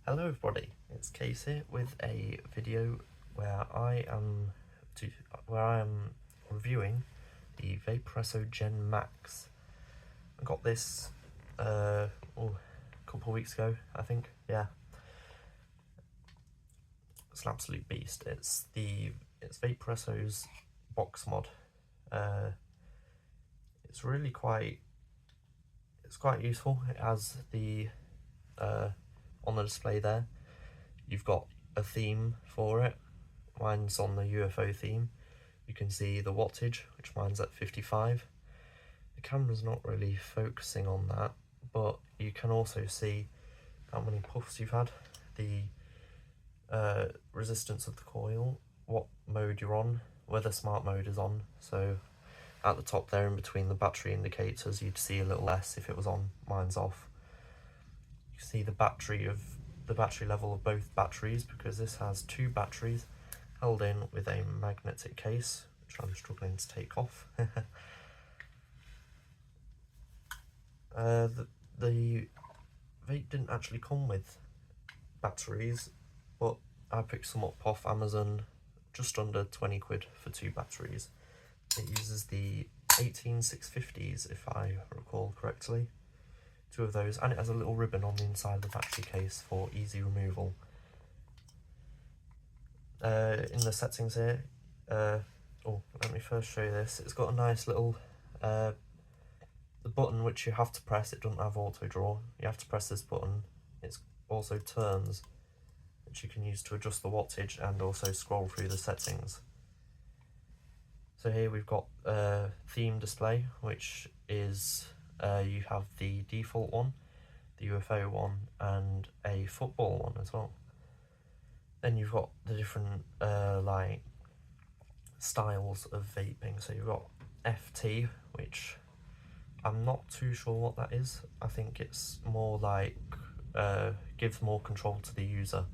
Hello everybody, it's Case here with a video where I am reviewing the Vaporesso Gen Max. I got this a couple of weeks ago, I think. Yeah, it's an absolute beast. It's Vaporesso's box mod. It's really quite useful. It has the on the display there, you've got a theme for it. Mine's on the UFO theme. You can see the wattage, which mine's at 55. The camera's not really focusing on that, but you can also see how many puffs you've had, the resistance of the coil, what mode you're on, whether smart mode is on. So at the top there, in between the battery indicators, you'd see a little less if it was on. Mine's off. You see the battery level of both batteries, because this has two batteries held in with a magnetic case, which I'm struggling to take off. The vape didn't actually come with batteries, but I picked some up off Amazon, just under 20 quid for two batteries. It uses the 18650s, if I recall correctly. Two of those, and it has a little ribbon on the inside of the battery case for easy removal. In the settings here, let me first show you this. It's got a nice little the button which you have to press. It doesn't have auto draw. You have to press this button. It also turns, which you can use to adjust the wattage and also scroll through the settings. So here we've got theme display, which is you have the default one, the UFO one, and a football one as well. Then you've got the different like styles of vaping. So you've got FT, which I'm not too sure what that is. I think it's more like gives more control to the user.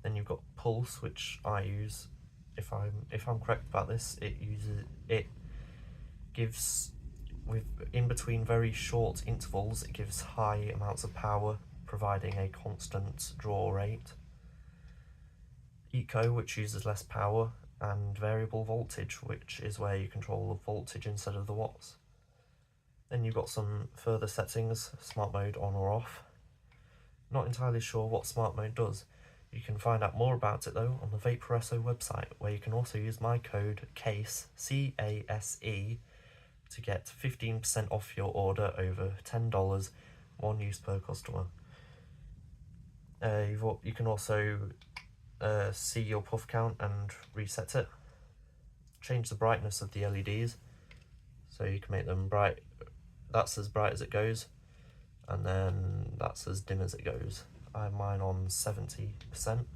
Then you've got Pulse, which I use. If I'm correct about this, it gives, in between very short intervals, it gives high amounts of power, providing a constant draw rate. Eco, which uses less power, and variable voltage, which is where you control the voltage instead of the watts. Then you've got some further settings, smart mode on or off. Not entirely sure what smart mode does. You can find out more about it though on the Vaporesso website, where you can also use my code CASE, C-A-S-E, to get 15% off your order over $10, one use per customer. You can also see your puff count and reset it. Change the brightness of the LEDs, so you can make them bright. That's as bright as it goes, and then that's as dim as it goes. I have mine on 70%.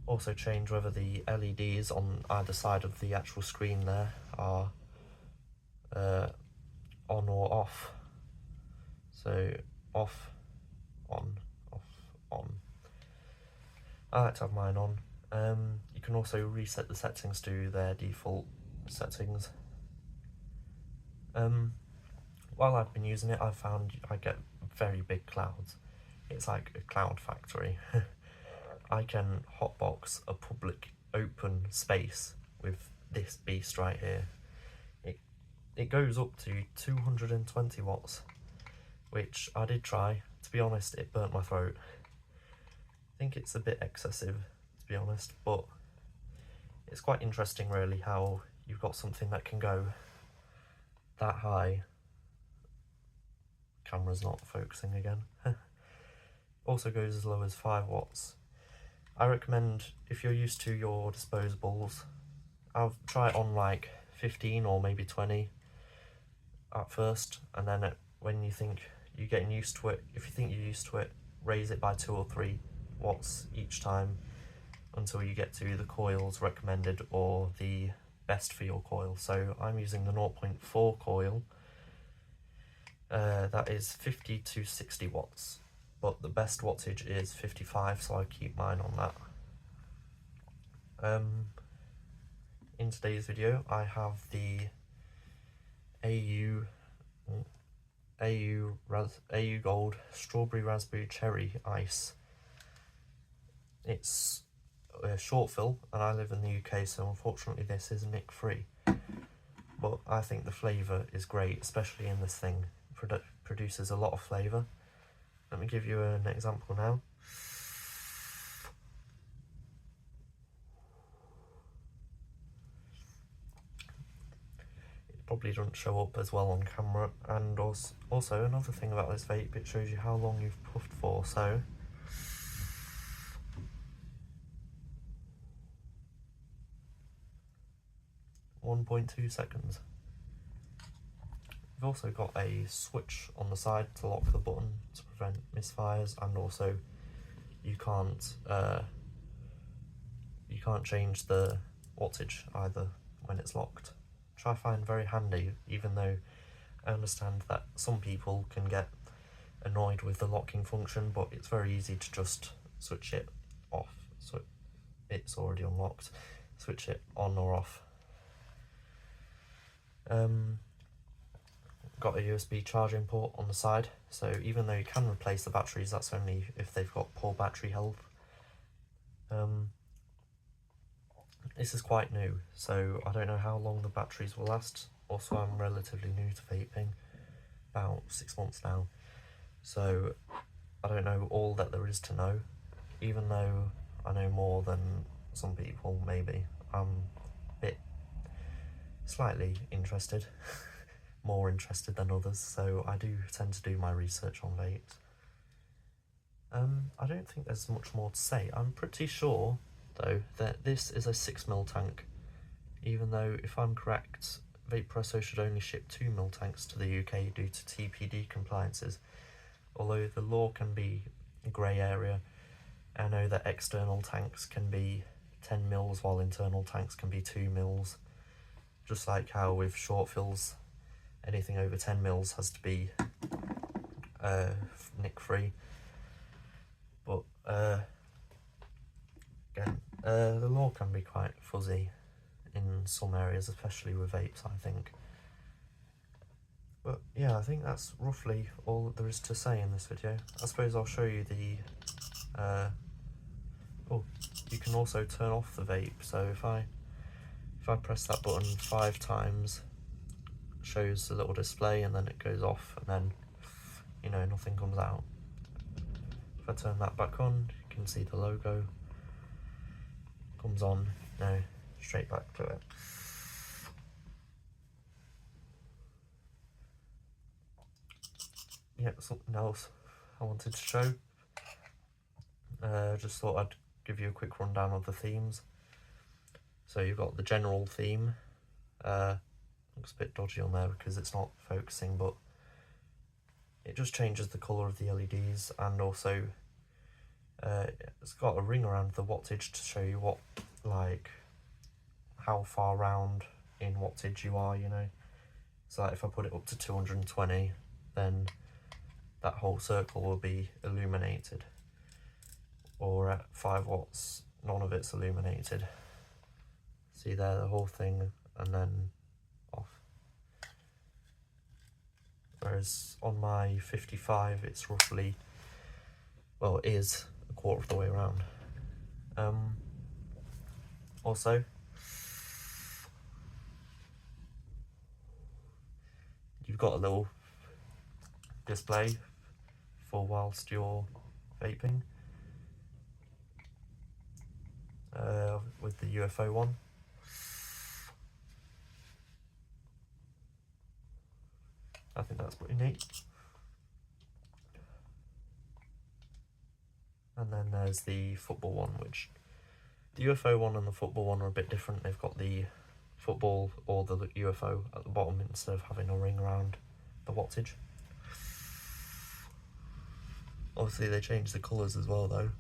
Also change whether the LEDs on either side of the actual screen there are on or off. So off, on, off, on. I like to have mine on. You can also reset the settings to their default settings. While I've been using it, I've found I get very big clouds. It's like a cloud factory. I can hotbox a public open space with this beast right here. It goes up to 220 watts, which I did try. To be honest, it burnt my throat. I think it's a bit excessive, to be honest, but it's quite interesting really how you've got something that can go that high. Camera's not focusing again. Also goes as low as 5 watts. I recommend, if you're used to your disposables, I'll try it on like 15 or maybe 20 at first, and then when you think you're getting used to it, if you think you're used to it, raise it by 2 or 3 watts each time until you get to the coils recommended or the best for your coil. So I'm using the 0.4 coil. That is 50 to 60 watts, but the best wattage is 55, so I keep mine on that. In today's video I have the AU Gold Strawberry Raspberry Cherry Ice. It's a short fill, and I live in the UK, so unfortunately this is nick free. But I think the flavour is great, especially in this thing. Produces a lot of flavour. Let me give you an example now. It probably doesn't show up as well on camera, and also another thing about this vape, it shows you how long you've puffed for, so 1.2 seconds. We've also got a switch on the side to lock the button to prevent misfires, and also you can't change the wattage either when it's locked, which I find very handy, even though I understand that some people can get annoyed with the locking function, but it's very easy to just switch it off, so it's already unlocked, switch it on or off. Got a USB charging port on the side, so even though you can replace the batteries, that's only if they've got poor battery health. This is quite new, so I don't know how long the batteries will last. Also, I'm relatively new to vaping, about 6 months now, so I don't know all that there is to know, even though I know more than some people. Maybe I'm a bit slightly interested, more interested than others, so I do tend to do my research on vapes. I don't think there's much more to say. I'm pretty sure though that this is a 6mm tank, even though, if I'm correct, Vaporesso should only ship 2mm tanks to the UK due to TPD compliances, although the law can be a grey area. I know that external tanks can be 10mm while internal tanks can be 2mm, just like how with short fills anything over 10mm has to be nick free. But again, the law can be quite fuzzy in some areas, especially with vapes, I think. But yeah, I think that's roughly all that there is to say in this video. I suppose I'll show you the you can also turn off the vape, so if I press that button 5 times, it shows a little display and then it goes off, and then, you know, nothing comes out. If I turn that back on, you can see the logo comes on, now straight back to it. Yeah, something else I wanted to show. Just thought I'd give you a quick rundown of the themes. So you've got the general theme. Looks a bit dodgy on there because it's not focusing, but it just changes the colour of the LEDs, and also it's got a ring around the wattage to show you what, like, how far round in wattage you are, you know. So like if I put it up to 220, then that whole circle will be illuminated, or at 5 watts none of it's illuminated. See there, the whole thing, and then off. Whereas on my 55 it's roughly, well, it is a quarter of the way around. Also, you've got a little display for whilst you're vaping, with the UFO one. I think that's pretty neat. And then there's the football one, which the UFO one and the football one are a bit different. They've got the football or the UFO at the bottom instead of having a ring around the wattage. Obviously they changed the colours as well though.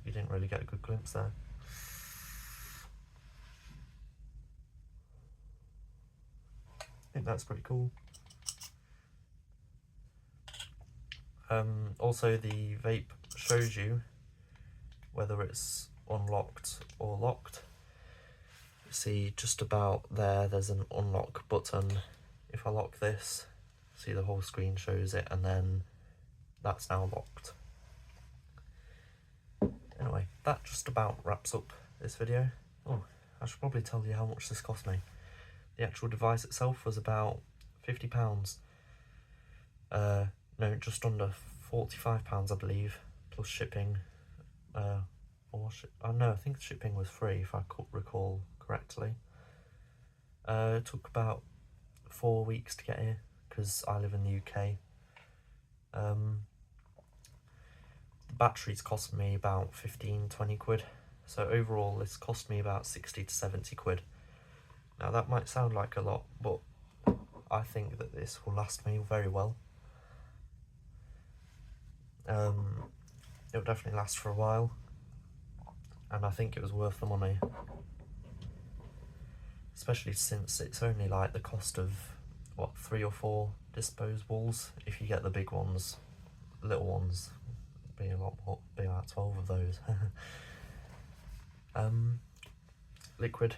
You didn't really get a good glimpse there. I think that's pretty cool. Also the vape shows you whether it's unlocked or locked. see just about there's an unlock button. If I lock this, see the whole screen shows it, and then that's now locked. Anyway, that just about wraps up this video. Oh, I should probably tell you how much this cost me. The actual device itself was about £50. No, just under £45 I believe, plus shipping. No, I think shipping was free if I could recall correctly. It took about 4 weeks to get here because I live in the UK. The batteries cost me about 15-20 quid, so overall this cost me about 60 to 70 quid. Now that might sound like a lot, but I think that this will last me very well. It'll definitely last for a while, and I think it was worth the money, especially since it's only like the cost of what, 3 or 4 disposables. If you get the big ones, little ones be a lot more, be like 12 of those. Liquid.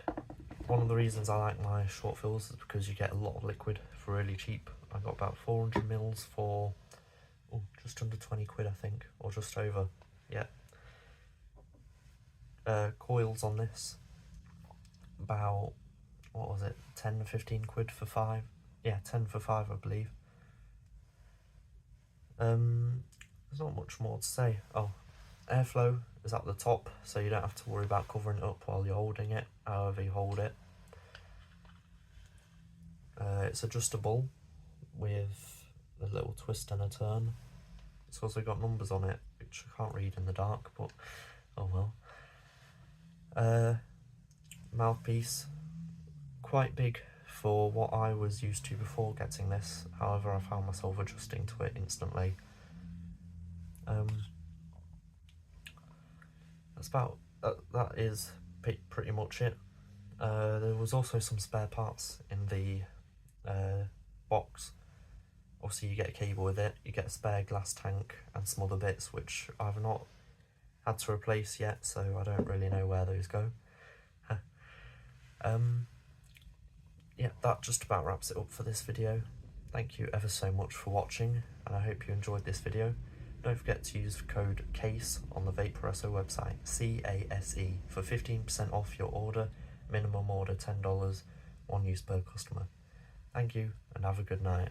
One of the reasons I like my short fills is because you get a lot of liquid for really cheap. I got about 400 mils for just under 20 quid, I think, or just over. Yeah. Coils on this, about, what was it, 10 or 15 quid for 5. Yeah, 10 for 5 I believe. There's not much more to say. Oh, airflow is at the top, so you don't have to worry about covering it up while you're holding it, however you hold it. It's adjustable with a little twist and a turn. It's also got numbers on it, which I can't read in the dark, but oh well. Mouthpiece, quite big for what I was used to before getting this, however I found myself adjusting to it instantly. That's about, that is pretty much it. There was also some spare parts in the box. Obviously you get a cable with it, you get a spare glass tank and some other bits which I've not had to replace yet, so I don't really know where those go. Yeah, that just about wraps it up for this video. Thank you ever so much for watching, and I hope you enjoyed this video. Don't forget to use code CASE on the Vaporesso website, CASE, for 15% off your order, minimum order $10, one use per customer. Thank you, and have a good night.